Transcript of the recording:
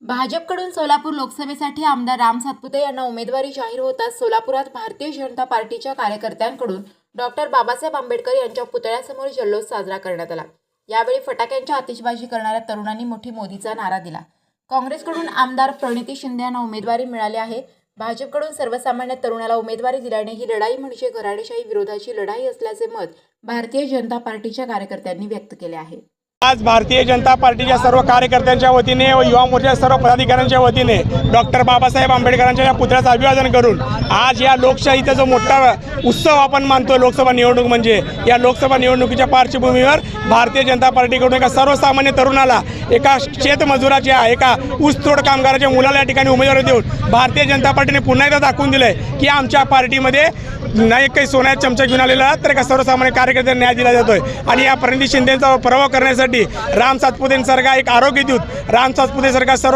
भाजपकडून सोलापूर लोकसभेसाठी आमदार राम सातपुते यांना उमेदवारी जाहीर होताच सोलापुरात भारतीय जनता पार्टीच्या कार्यकर्त्यांकडून डॉक्टर बाबासाहेब आंबेडकर यांच्या पुतळ्यासमोर जल्लोष साजरा करण्यात आला। यावेळी फटाक्यांच्या आतिषबाजी करणाऱ्या तरुणांनी मोठी मोदीचा नारा दिला। काँग्रेसकडून आमदार प्रणिती शिंदे यांना उमेदवारी मिळाली आहे। भाजपकडून सर्वसामान्य तरुणाला उमेदवारी दिल्याने ही लढाई म्हणजे घराणेशाही विरोधाची लढाई असल्याचे मत भारतीय जनता पार्टीच्या कार्यकर्त्यांनी व्यक्त केले आहे। आज भारतीय जनता पार्टीच्या सर्व कार्यकर्त्यांच्या वतीने व युवा मोर्चाच्या सर्व पदाधिकाऱ्यांच्या वतीने डॉक्टर बाबासाहेब आंबेडकरांच्या या पुतळ्याचं अभिवादन करून आज या लोकशाहीचा जो मोठा उत्सव आपण मानतो लोकसभा निवडणूक म्हणजे या लोकसभा निवडणुकीच्या पार्श्वभूमीवर भारतीय जनता पार्टीकडून एका सर्वसामान्य तरुणाला एका शेतमजुराच्या एका ऊसतोड कामगाराच्या मुलाला या ठिकाणी उमेदवारी देऊन भारतीय जनता पार्टीने पुन्हा एकदा दाखवून दिलंय की आमच्या पार्टीमध्ये नाही काही सोन्याचा चमचा घेऊन आलेला तर एका सर्वसामान्य कार्यकर्त्यांना न्याय दिला जातोय। आणि या प्रणिती शिंदेचा पराभव करण्यासाठी राम सातपुतेंसारखा एक आरोग्यदूत राम सातपुतेसारखा सर्व